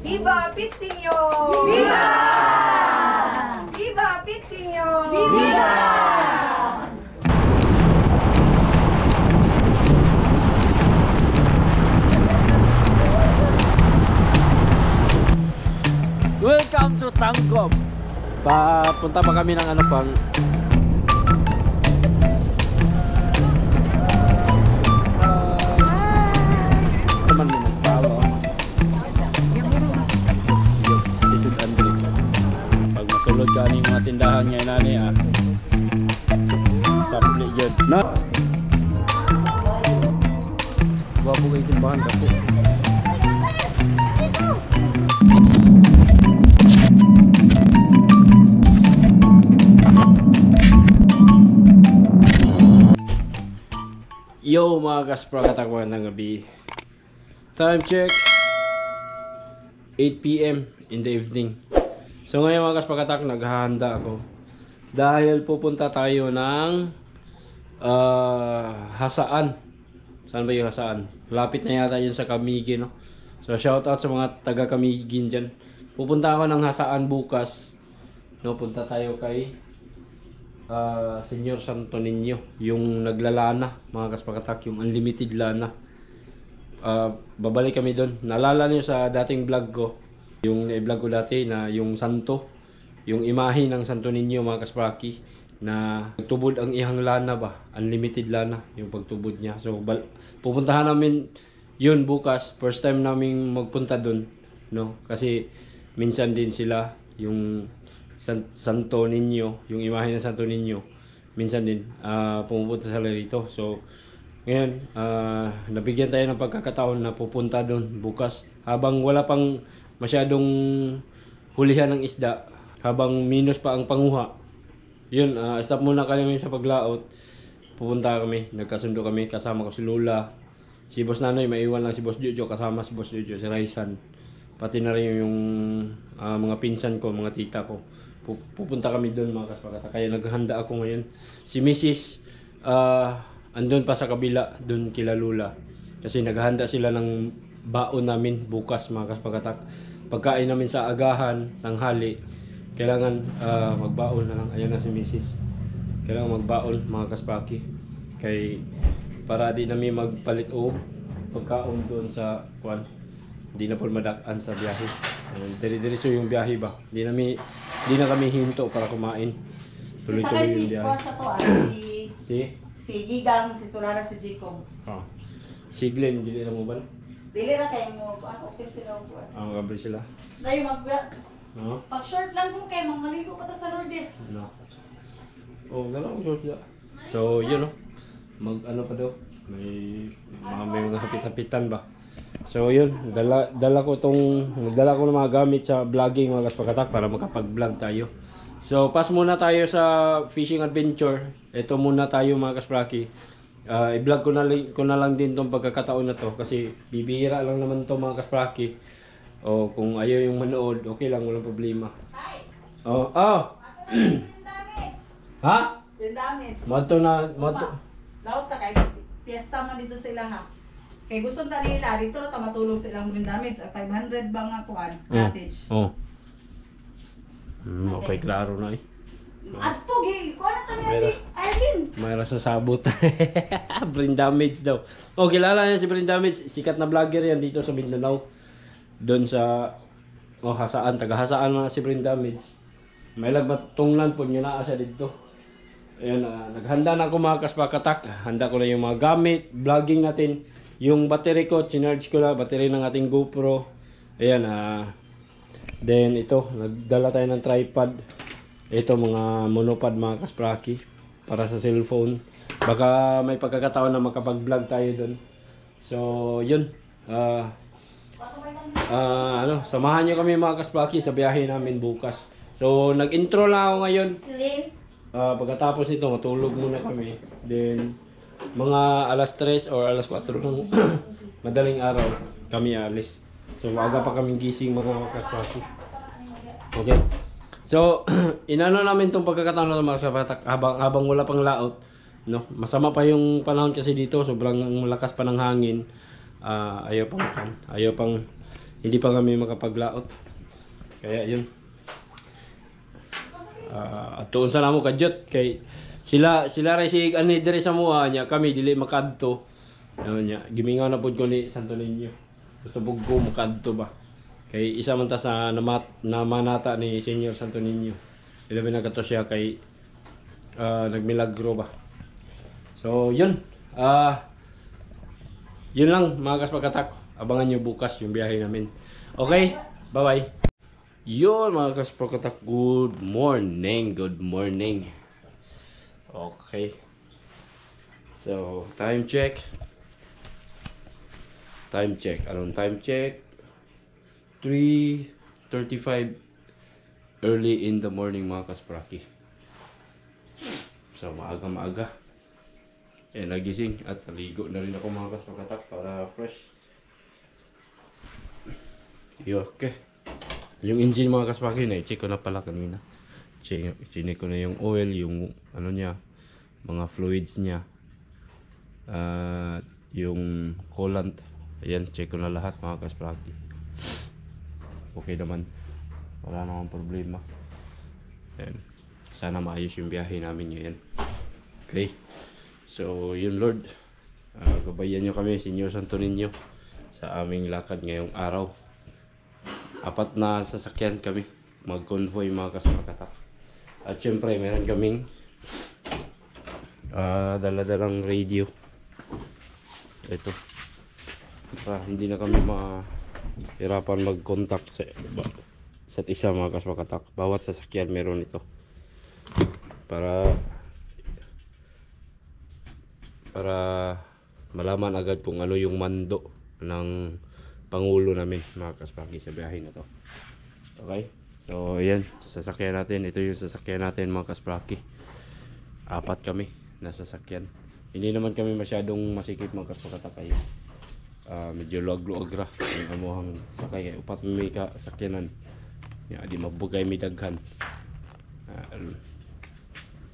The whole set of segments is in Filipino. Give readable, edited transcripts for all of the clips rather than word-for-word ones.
Viva Pitsinyo! Viva! Viva Pitsinyo! Viva! Welcome to Tangkop. Papunta pa kami ng ano pang naman mo magpalo. Isip Andre. Pag masulod ka ng mga tindahan ngayon nani sapli yun. No? Gwapo kayo simbahan kasi. Yo mga kaspra, katakwan ng gabi. Time check 8 PM in the evening. So ngayon mga kaspra katak, naghahanda ako dahil pupunta tayo ng Hasaan. Saan ba yung Hasaan? Lapit na yata yun sa Camiguin, no? So shout out sa mga taga Camiguin dyan. Pupunta ako ng Hasaan bukas, no? Punta tayo kay Senyor Santo Niño, yung naglalana mga kaspakatak, yung unlimited lana. Babalik kami doon. Naalala niyo sa dating vlog ko, yung i-vlog ko dati na yung santo, yung imahe ng Santo Niño mga kaspaki, na tubod ang ihang lana ba, unlimited lana yung pagtubod niya. So pupuntahan namin yun bukas. First time namin magpunta doon, no? Kasi minsan din sila yung Santo Niño, yung imahe ng Santo Niño, minsan din pumupunta sila dito. So ngayon nabigyan tayo ng pagkakataon na pupunta doon bukas habang wala pang masyadong hulihan ng isda, habang minus pa ang panguha. Yun, stop muna kami sa paglaot. Pupunta kami, nagkasundo kami, kasama ko si Lola, si Boss Nanoy, maiwan lang si Boss Jojo, kasama si Boss Jojo, si Raisan, pati na rin yung mga pinsan ko, mga tita ko. Pupunta kami doon mga kaspakata. Kaya naghahanda ako ngayon. Si Mrs. Andun pa sa kabila, doon kila Lula. Kasi naghahanda sila ng baon namin bukas mga kaspakata. Pagkain namin sa agahan, tanghali, kailangan magbaon na lang. Ayan na si Mrs. Kailangan magbaon mga kaspaki. Kay para di namin magpalit o pagkaon doon sa kwan. Hindi na po madakan sa biyahe. Dire-diretso yung biyahe ba. Hindi na kami hinto para kumain. Tuloy-tuloy yung biyahe. Si Gigang, si Solara, si Jikong. Si Glenn, dili na mo ba? Dili na kayo mo, okay sila ko. Magabri sila. Dayo pag short lang po kayo, maligo pa ta sa Lourdes. No. Gano'n short sila. So, yun no. Ano pa daw? May mga hapit-hapitan ba? So yun, dala ko ng mga gamit sa vlogging mga kaspakatak para makapag-vlog tayo. So pass muna tayo sa fishing adventure. Ito muna tayo mga kaspraki. I-vlog ko na lang din tong pagkakataon na to kasi bibihira lang naman to mga kaspraki. O kung ayaw yung manood, okay lang, walang problema. Ha? Moto. Laos ta kay piyesta man dito sa ilaha. Kay gusto ta nila dito na matulog sa ilang damage 500 ba nga kuan cottage. Okay, klaro na eh. Adto gi, kuan na ta ni Arlene. May rasa sabot. Brain damage daw. Kilala niya si Brain Damage, sikat na vlogger yan dito sa Mindanao. Doon sa Hasaan, taga Hasaan na si Brain Damage. May lagbat tunglan po niya na siya dito. Ayan, naghanda na ako mga kaspakatak. Handa ko na yung mga gamit, vlogging natin. Yung battery ko, chinarge ko na, battery ng ating GoPro. Ayan, then ito, nagdala tayo ng tripod. Ito, mga monopod mga kaspraki para sa cellphone. Baka may pagkakataon na makapag-vlog tayo dun. So, yun. Samahan nyo kami mga kaspraki sa biyahe namin bukas. So, nag-intro lang ako ngayon. Pagkatapos nito, matulog muna kami. Then, mga alas 3 or alas 4 ng madaling araw kami alis. So aga pa kaming gising mga kaspaki. Okay. So inano namin tong pagkakataon na mga kaspaki habang wala pang laot, no? Masama pa yung panahon kasi dito, sobrang malakas pa ng hangin. Ayaw pang hindi pa kami makapaglaot. Kaya yun. At tuon sa namo kadyot kay sila ray si ani diri sa mua nya kami dili makadto. Ano nya gimingaw na pud ko ni Santo Niño. Gusto pud ko makadto ba. Kay isa man ta sa namanata ni Senior Santo Niño. Ilabi na kato siya kay nagmilagro ba. So yun. Yun lang mga kaspakatak. Abangan nyo bukas yung biyahe namin. Okay? Bye-bye. Yun mga kaspakatak. Good morning. Good morning. Okay. So, time check. Time check. Anong time check? 3:35 early in the morning mga kaspraki. So, maaga-maaga. Nagising at naligo na rin ako mga kaspakatak para fresh. Okay. Yung engine mga kaspaki na check ko na pala kanina. Check ko na yung oil, yung ano niya, mga fluids niya. Yung coolant. Ayan, check ko na lahat mga kaspaki. Okay naman. Wala namang problema. Ayan. Sana maayos yung biyahe namin yun. Okay. So, yun Lord, gabayan nyo kami, Senior Santo Niño, sa aming lakad ngayong araw. 4 na sasakyan kami, mag-convoy mga kaspakatak. At syempre, meron kaming dala-dalang radio. Ito. Para hindi na kami mahirapan mag-contact sa isa't isa mga kaspakatak. Bawat sasakyan meron ito. Para malaman agad kung ano yung mando ng pangulo namin mga kaspaki sa biyahe na to. Okay, so ayan, sasakyan natin. Ito yung sasakyan natin mga kaspaki. 4 kami na sasakyan. Hindi naman kami masyadong masikip mga kaspakatakay. Medyo luag-luagra yung amuhang sakay. Upat may kasakyanan di mabugay may daghan.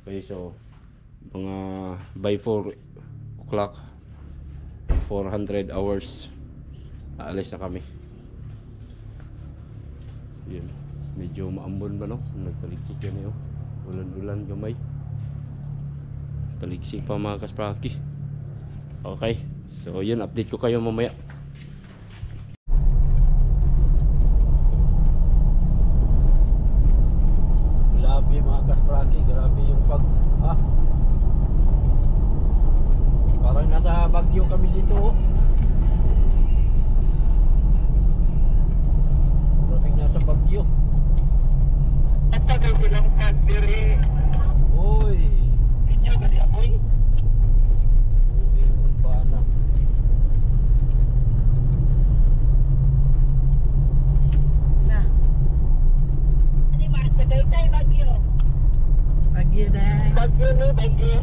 Okay, so mga by 4 o'clock 400 hours aalis na kami. Yun, medyo maambon ba no? Nagtaliksik yan yun. Ulan-ulan gamay. Taliksik pa mga kaspraki. Okay, so yun, update ko kayo mamaya. Grabe mga kaspraki, grabe yung fog. Parang nasa Baguio kami dito oh. Maraming nasa Baguio. At tagal silang pag-diri. Uy. Inyo gali ako'y. Uy, kung ba na. Hindi makasagay tayo Bagyo. Bagyo na. Bagyo no, Bagyo.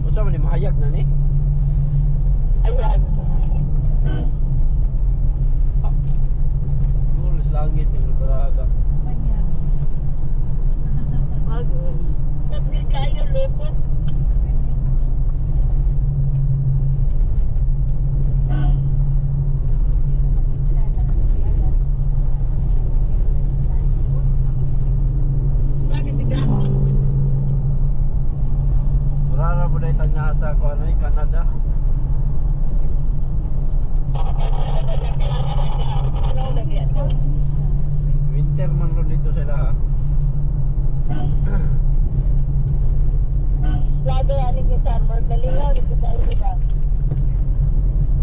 Kung saan man mahayag na ni? Ayan. Tulos langit yung nagkaraga. Bagyo. Pagli kayo lupot. Bakit ika? Marara po na itag nasa ko ano yung Canada. Ano lagi ito? Winter man ron dito sila ha. Lado ani kita mo nalingaw dito sa iba.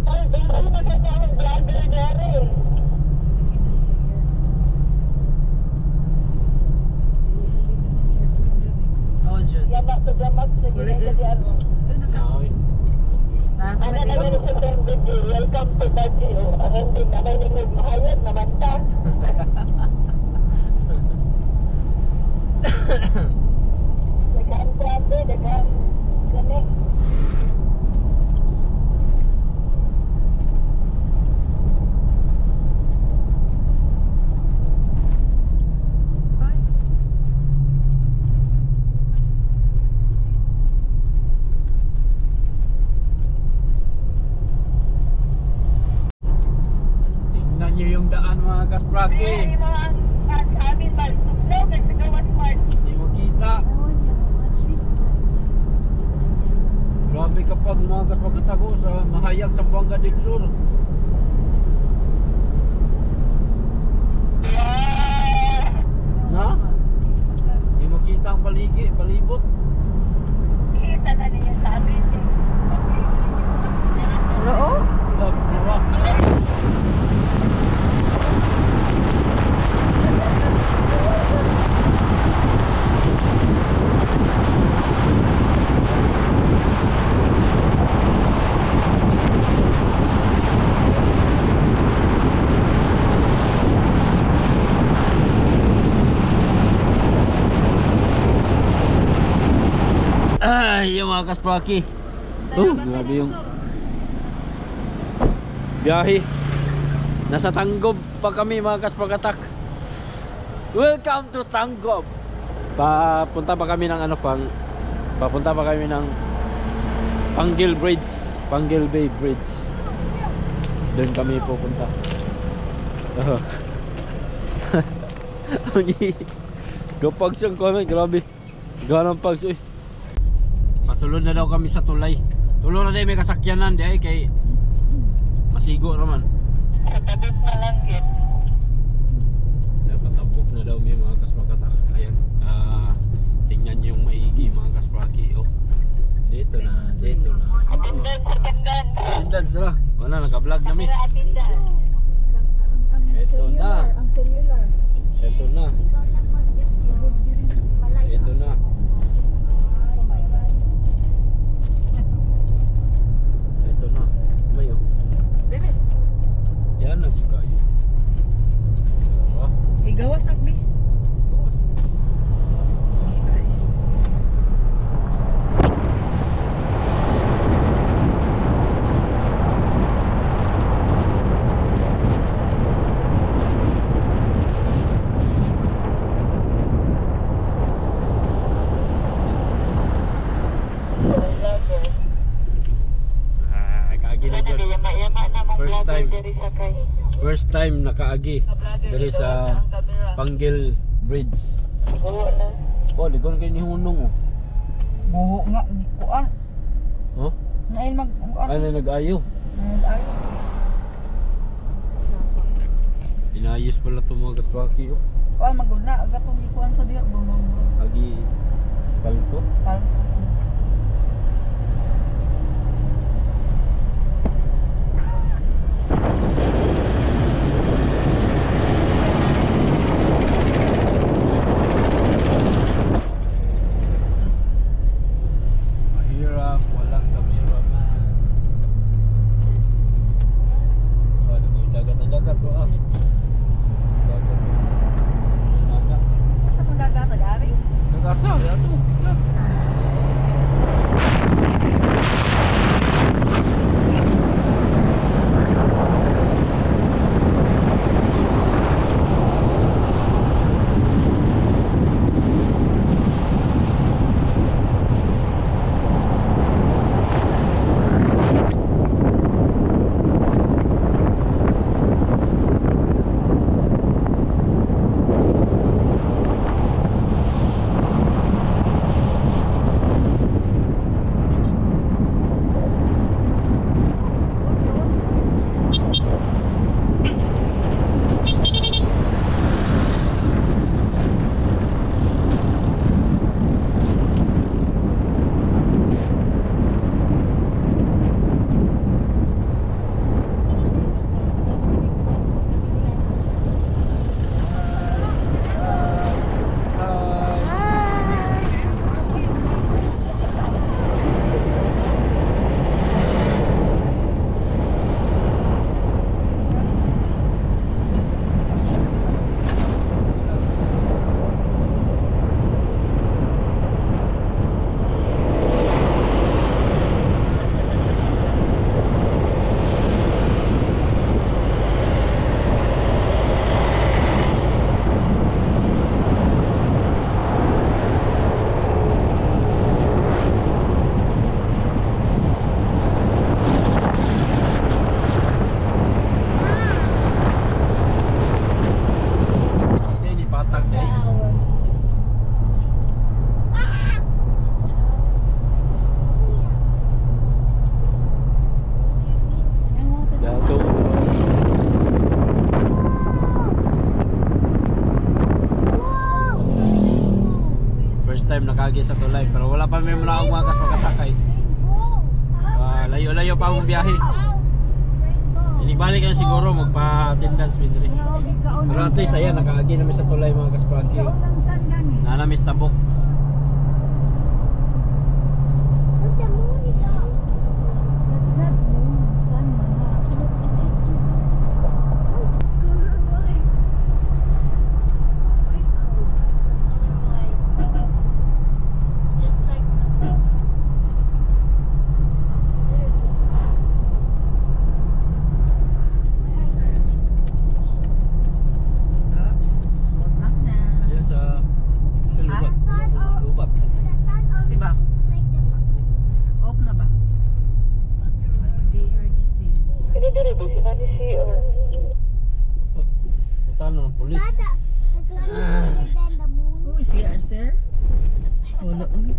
Ay, dito na sa vlogger dere. Oh, Jud. Yamak sa gamak sa ginagawa. Ay. Ano na gano'n sa video? Welcome to Baguio. Ang hindi na may ningig mahayag naman ta. Dagaan grabe, dagaan gani. Tingnan nyo yung mga kaspraki. Hindi mo ang sa amin ba? Suklog at nagawa smart. Hindi mo kita. Grabe kapag mga kaspraki ako sa Mahayag, Zamboanga del Sur. Na? Hindi mo kita ang palibot. Kita na niya sa amin. Oo? Diba? Ay, yung mga kaspraki. Grabe yung biyahe. Nasa Tanggob pa kami mga kasprakatak. Welcome to Tanggob. Papunta pa kami ng papunta pa kami ng Panggil Bridge, Panggil Bay Bridge. Doon kami pupunta. Kapag siyang kami, grabe. Ganang pags, uy. Pasulod na daw kami sa tulay. Tulo na daw may kasakyanan di ay kay masigo naman. Patabot na lang yun. Dapat tabok na daw may mga kasprakatak. Ayan. Tingnan niyo yung maigi mga kaspraki. Oh. Dito na, dito na. Atindan sa kandan. Tindan sila. Wala naka-vlog na mi. Atindan. Ito na. Ang cellular. Ito na. Ito na. Ito na. Mayo. Yan na juga yun. Diba? Igawas akbi. Kaagi na dyan. Yama-yama na mong First vlogger time. diri sa kay. First time nakaagi. Dari sa Panggil Bridge. Oo na. Oh, di ko na kayo ni Hunong oh. Buho nga kuan. Oh? Nail mag Ay na nag-ayo. Inayos pala ito mga kaswaki oh. Kuan maguna agatong ikuan sa diha bumang. Agi espalto. Mahirap, walang kamiraman. Ano mo, dagat na dagat bro ah. Dagat. Nasa. Sa kung dagat ari? Nagasa, yan to. time nakagi sa tulay pero wala pa may muna akong makas pagkatakay. Layo-layo pa akong biyahe. Inibalik na siguro magpa-attendance midri. Pero at least ayan, nakaagi namin sa tulay mga kaspraki. Nanamis tabok. Look, the moon is up. That's not moon, sun, mana. It's color white. Just like the pink. Oops. Wag na. Ayan sa lubak. Diba? Off na ba? Ini dari bisi nanti sih orang. Puntahan ng polis. Oh, CR sir. Wala ulit.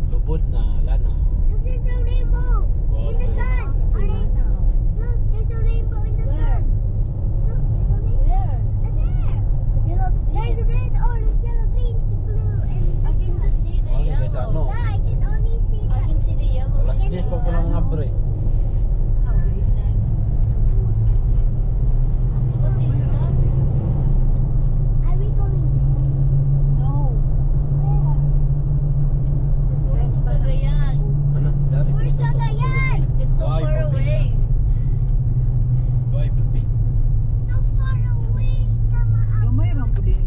Lubot na lana. Look, there's a rainbow in the sun. Look, there's a rainbow in the sun. Look, there's a rainbow. There. I cannot see. There's red, orange, yellow, green, blue, and I can just see the Only kaysa ano. Yeah, I can only see the. I can see the yellow. Alas 10 pa po ng abre. What is that? Are we going there? No. Where? We're going to Cagayan. Ano? Dari. Where's Cagayan? It's so Bye, far Papi. away. Bye, papi. So far away. Tama ako. Gamay lang po din.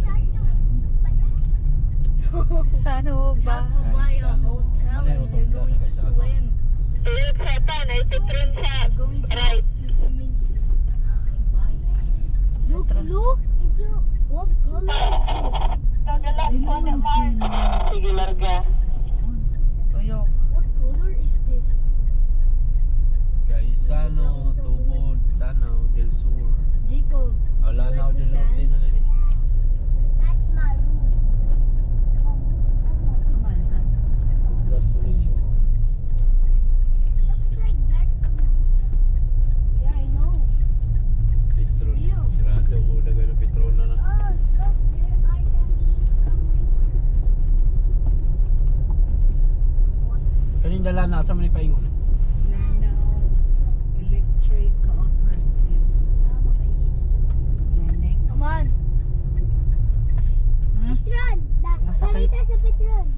Sana ba? To buy a hotel and we're going to swim. Going to swimming. Look, look. What color is this? Sige, larga. Tuyo. What color is this? Gaisano, Tubod, Lanao del Sur. Jacob. O Lanao del Norte na rin. That's my room. Congratulations. Looks like dark from my phone. Yeah, I know. Petron. Real. Sirado ko lagay ng Petrona na. Oh, look, there are the leaves from my Kaning dala na sa man paingon. Lanao Electric Cooperative. Lanek. Come on. Petron. Masakay. Salita sa Petron.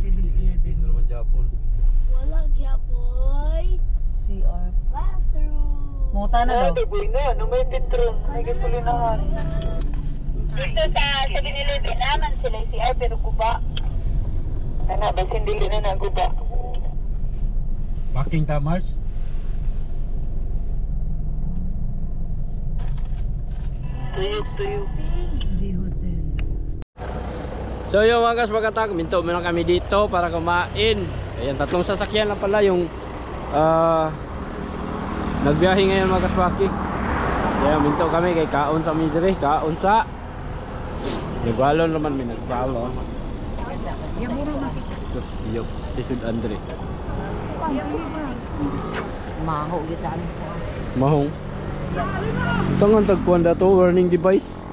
Pilipin naman Japon. Wala gyapoy. CR. Bathroom. Muta na daw. Ano may Petron? May gasolinahan. Dito sa Binilibin naman sila CR pero guba. Ano ba sindili na naguba? Parking Tamars. Tuyok. Di hotel. So yung mga kasbagatak, minto meron kami dito para kumain. Ayan, tatlong sasakyan lang pala yung nagbiyahe ngayon mga kasbaki. Kaya minto kami kay kaon sa midre, kaon sa nagbalon naman may nagbalon. Yok, si Andre. Maho gitan. Mahong. Tangan tagpuan dato warning device.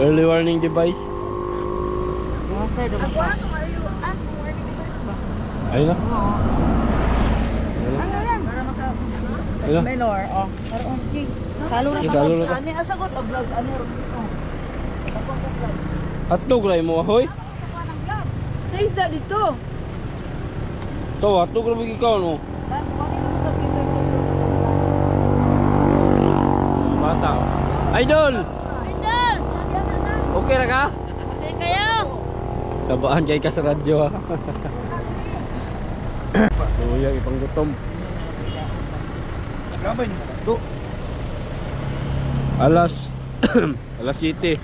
Early warning device. Mga sir, daw pa. Ayun na. Ayun na. Menor, oh. Karoon ki. Kalo na Kalo na ka. Ani asagot og vlog ani ro. Atog lay mo ahoy. Sa isda dito. To atog ra bigi ikaw no. Bata. Idol. Idol. Okay ra ka? Okay kayo? Sabaan kay ka sa radyo ha. Luya ipang gutom. Alas alas 7.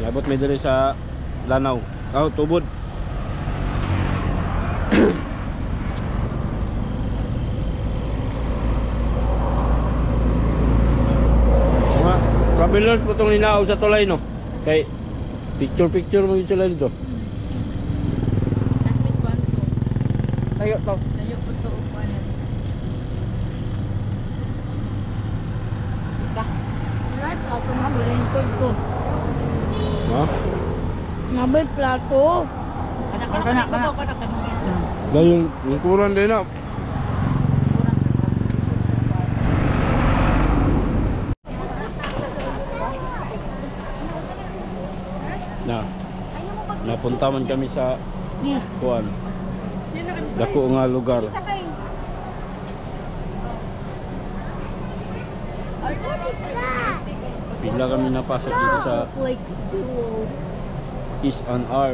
Yabot may diri sa Lanao. Tubod. Mga travelers po itong ninaaw sa tulay no. Kay picture mo yun sila dito. Tayo to. Tayo po ito upanan. Ako na balintod ko. Ha? Nabay plato. Kana. Dahil yung kuran din na. Napunta man kami sa kuan. Dako nga lugar. Pila kami napasok dito sa Flakes duo. S&R.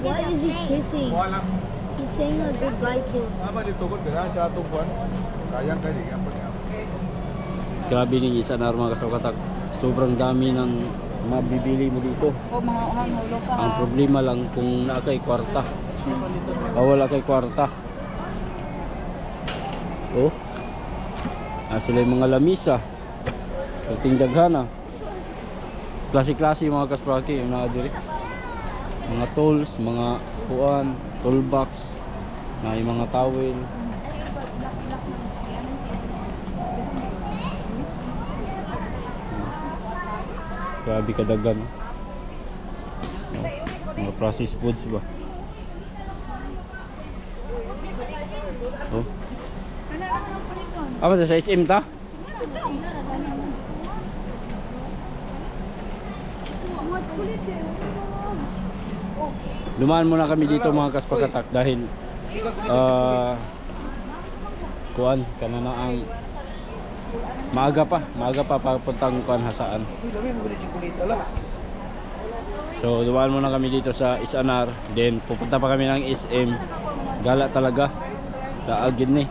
Why is he kissing? He's saying a goodbye kiss. Grabe ni S&R mga kasawkatak. Sobrang dami ng mabibili mo dito. O mga hulo ka. Ang problema lang kung naa kay kwarta. Wala kay kwarta. Oh. Sila yung mga lamisa. Kating daghana. Klase-klase yung mga kaspraki yung naa diri. Mga tools, mga kuan, toolbox, na yung mga towel. Grabe kadagan. Mga processed foods ba? Oh. Apa sa SM ta? Dumaan muna kami dito mga kaspakatak dahil kuan kanana ang maaga pa papuntang kuan hasaan. So dumaan muna kami dito sa S&R, then pupunta pa kami ng SM. Gala talaga. Daagin ni.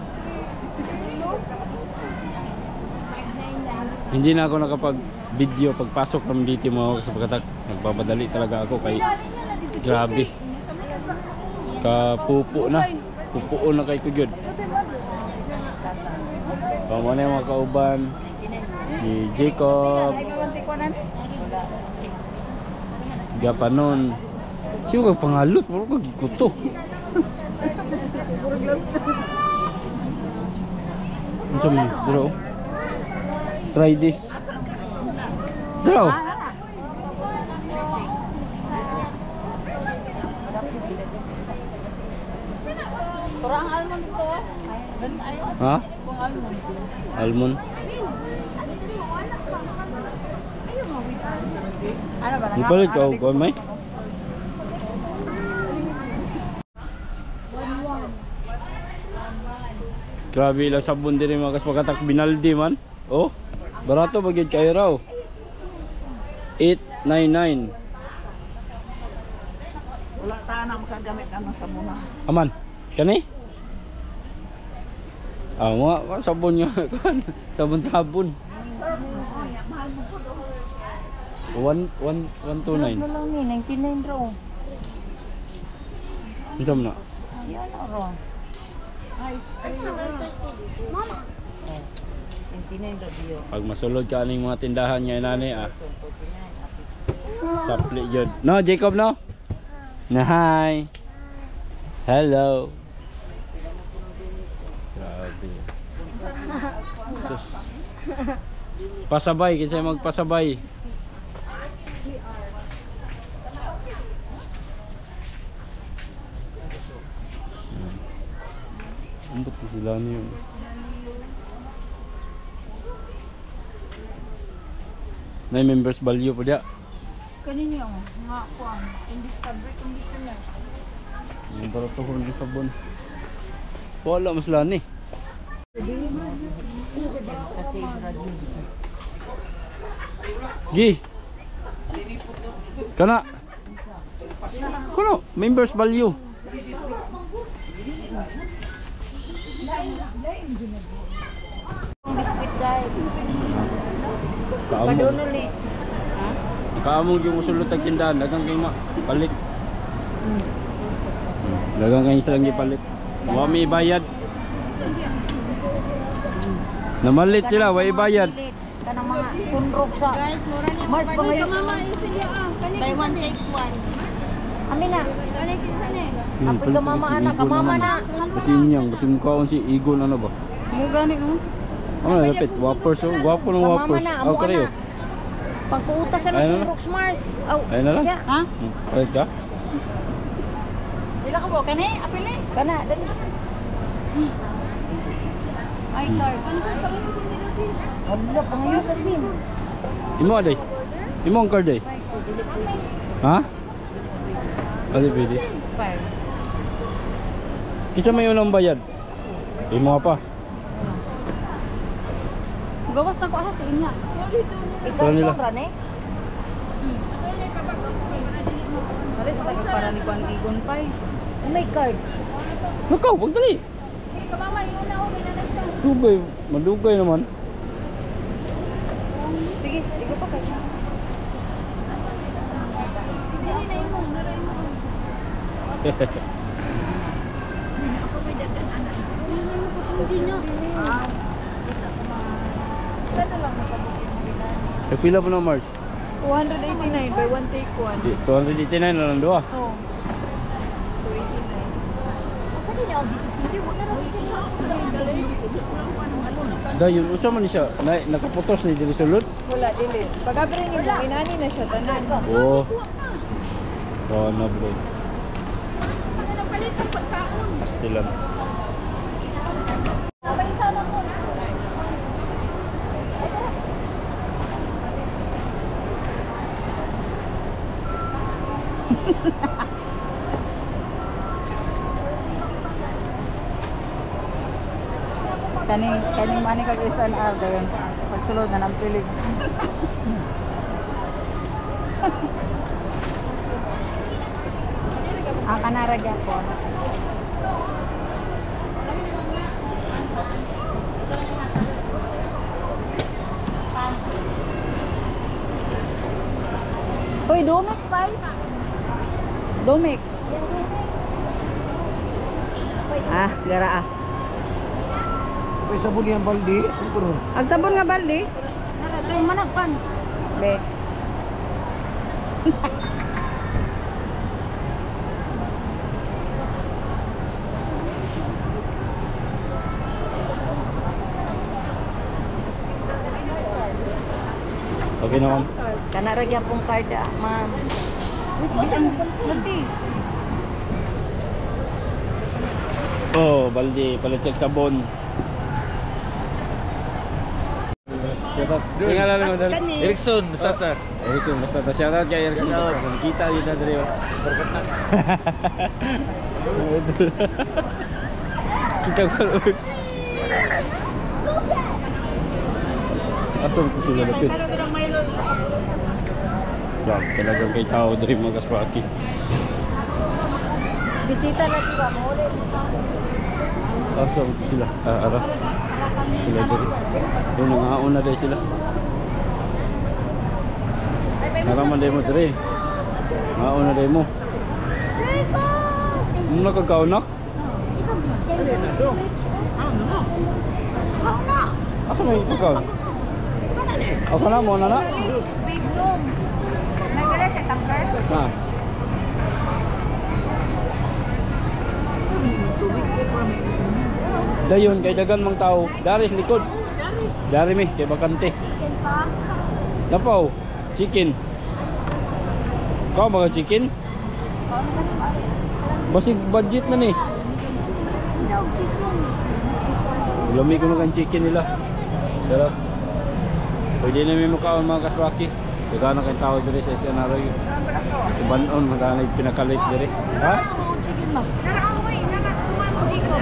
Hindi na ako nakapag-video pagpasok kami dito mga kaspakatak. Nagbamadali talaga ako kay grabe. Kapupo na. Pupuo na kay kugyod. Pamo na yung mga kauban. Si Jacob. Gapanon. Siya kag pangalot. Puro kag ikuto. Ano mo? Draw. Try this. Draw. Kurang almond ito. Ha? Kung almond. Almond. Ano ba? Ipalit ka o may? Grabe lang sabon din mga kaspakatak. Binaldi man. Oh, barato bagid kayo raw. 899. Wala tayo na makagamit ng sabuna. Aman. Kani? Mga sabon nga. Sabon-sabon. 129. Ano lang ni? 99 raw. Isam na. Yan raw. Mama. 99 raw diyo. Pag masulod ka aning mga tindahan niya nani Sapli yun. No, Jacob no? Na hi. Hello. Grabe. Sus. Pasabay, kinsa magpasabay. Ambot ko sila niyo. Na members value po dia. Kanino nga kuan, hindi fabric conditioner. Yung baratuhon ng sabon. Wala mas lani. Kasi Gi. Kana. Kuno, members value. biscuit guys. Kaamo. Kaamo yung usulot ang tindahan, dagang kay palit. Dagang kay isa lang gipalit. Wa may bayad. Namalit sila, wa bayad. Kanang mga sunrog sa. Guys, mura ni Mars pangayo mama isiya buy one take one. Amin na. Kani kinsa ni? Apoy ka mama anak, ka mama na. Kasi inyang, kasi mukhaon si Igon ano ba? Mo gani mo. Ano na lapit? Wapers oh. Gwapo ng Kamama wapers. na, Aw amo kayo. na. Pagkuutas sa Ayun na. Sunrox Mars. Aw, Ayun na lang. siya. Ha? Ayun ka? Ila ka po, kani? Apil eh. Kana, dali. My card. Wala, pangayo sa SIM. Imo aday. Imo ang card ay. Ha? Ali pwede. Expire. Kisa may unang bayad. Imo pa. Gawas na ko asa sa inya. Ikaw Wala nila. ito, Rane? Alit, matagag para ni Juan Gigon pa eh. May card. Nakaw, pagdali. Dugay, madugay naman. Sige, ikaw pa kayo. Pila po na Mars? 289 by 1 take 1. 289 na lang doa. Oh. 289. Saan din ako business hindi? Wala na rin siya. Dayon, unsa man ni siya? Nakaputos ni diri sulod? Wala, dilis. Pag-abrin ni mo, inani na siya, tanan. Oo. Oh, na bro. Pastilan. Kaning mani kag SNR dayon. Pagsulod na nang pilig. Ang kanara Japon. Hoy, Domex 5. Domex. Ah, gara ah. May sabon yang baldi, sabon. Ag sabon nga baldi? Ito yung manag-punch. Be. Okay na ma'am. Kanara Japon card, ma'am. Lati. Oh, baldi, pala-check sabon. Shoutout. Tingala lang mo dal. Erickson, Sasa. Erickson, basta ta shoutout kay Erickson. Kita yun na dali. Kita followers. Asam ko sila lapit. Yan, talagang kay tao dali mga kaspaki. Bisita na diba? Muli. Asam ko sila. Ara. Sila dali. Yung mga una dali sila. Naraman dali mo dali. Mga una dali mo. Ano nakagkaunak? Asa may ikaw? Ako na mo na na? Big bloom. May gala siya, tangkar? Na. Dayon kay dagan mang tao. Dari sa likod. Dari mi kay bakante. Chicken pa? Napaw, chicken. Kau mga chicken? Basig budget na ni. Hindi ako chicken. Lami ko na kang chicken nila. Pero pwede na may mukhaon mga kaswaki. Dagan na kay tao diri sa SNR. Sa banon magana pinakalit diri. Ha? Chicken ma. Naraaway, nakatuwa mo dito.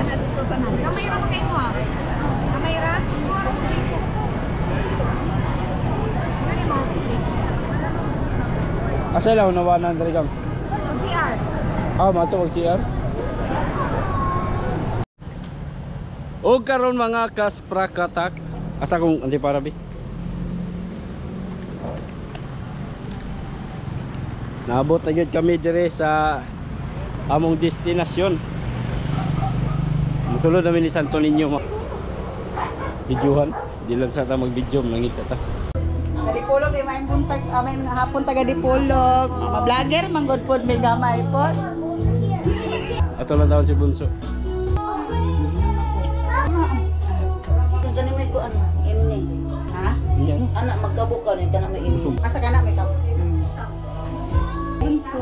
Namayra mo kayo ha? Namayra? Tuwa mo dito. Nani mo? Asa lang nawanan diri kam? Sa CR. Mato wag CR. O karon mga kasprakatak. Asa kong anti para bi? Naabot na yun kami dire sa among destinasyon. Musulod namin ni Santo Niño. Videohan. Di lang sa ta mag-video. Nangit sa ta. Dipolog di may buntag, amin hapon taga Dipolog. Mga vlogger manggod pod may gamay pod. Ato lang daw si Bunso. Gani may kuan imni. Ha? Iya no. Anak magkabukaw ni kana may imni. Asa ka na may kap? Iso.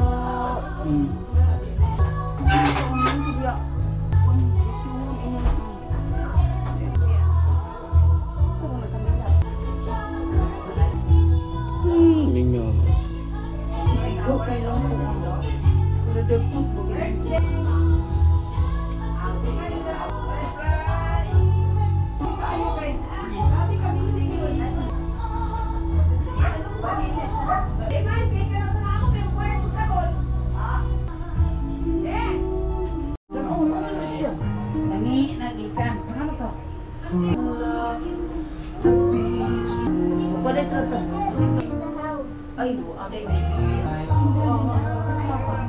Mingo.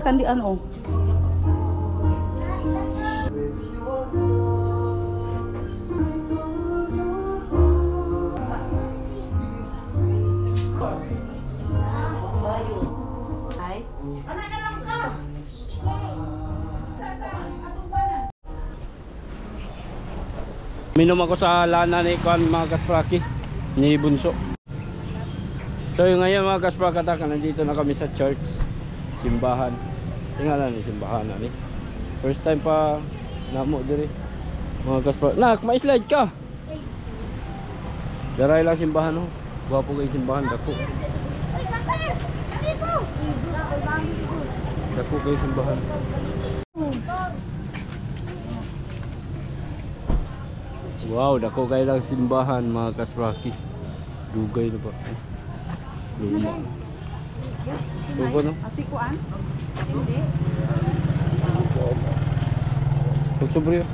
Kandian oh. Minom ako sa lana ni Kwan mga kaspraki ni Bunso. So yung ngayon mga kasprakatak, nandito na kami sa church, simbahan. Tingnan ni simbahan na ni. First time pa namo diri mga kasprakat. Nak, ma-slide ka. Daray lang simbahan ho. Gwapo kay simbahan dako. Dako kay simbahan. Wow, dako kay lang simbahan mga kaspraki. Dugay na ba? Luma. Sugo no? Asikuan? Hindi. Pagsobriyo.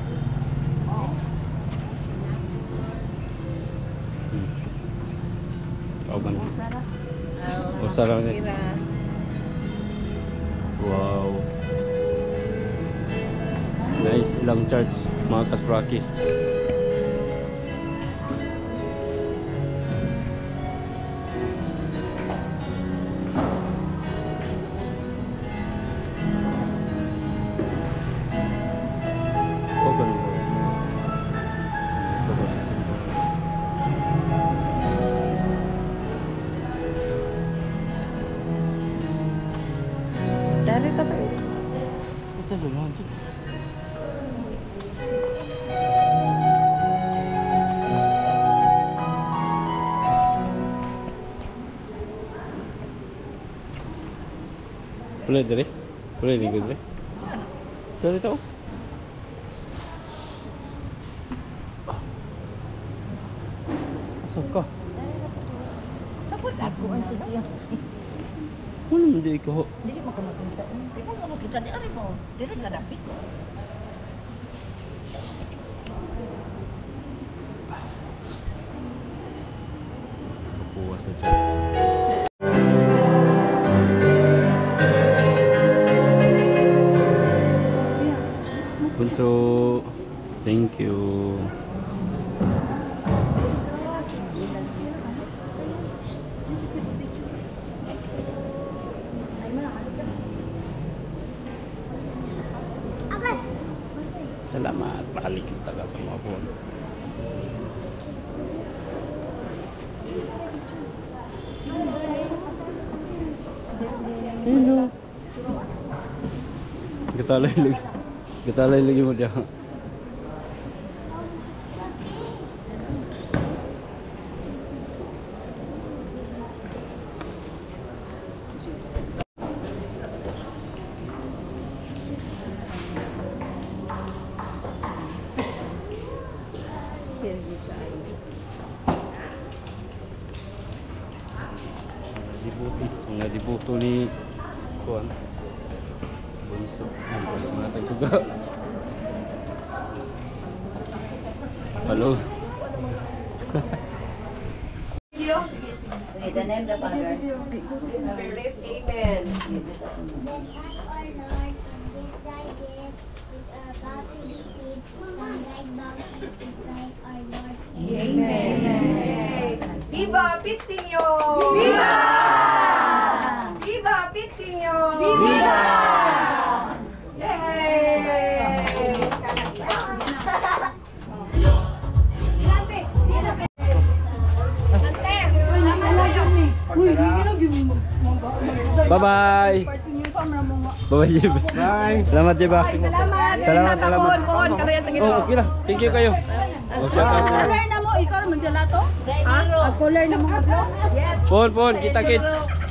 Kauban. Oh, sarang ni. Wow. Nice ilang church mga kaspraki. Dari tapi. Ito lang dito. Boleh diri? Boleh ligo diri? Diri tao. Asal ka? Tapos ako ang siya. Ano hindi ko? Dili mo ka makita. Di mo mo kita di ari mo. Dili ka dapit. Puwas na church. Bunso, thank you. Salamat, balik kita ka sa mga phone. Hello. Getalay lagi mo dia. Mga dibuto ni Kuan Bunso. Ano ba mga tagsuga? Hello. In the name of the Father, Spirit, Amen. Bless us, our Lord, from this thy gift, which are about to receive, from thy bounty to Christ our Lord. Amen. Viva Pitsinyo! Viva! Viva Pitsinyo! Viva! Bye-bye. Bye-bye, Jib. Bye. Salamat, Jib. Salamat. Salamat, salamat. Pohon, karayan sa Oh, okay na. Thank you kayo. Oh, shout out na. Color na mo, ikaw magdala to? Ha? Color na mo. Pohon, kita kits.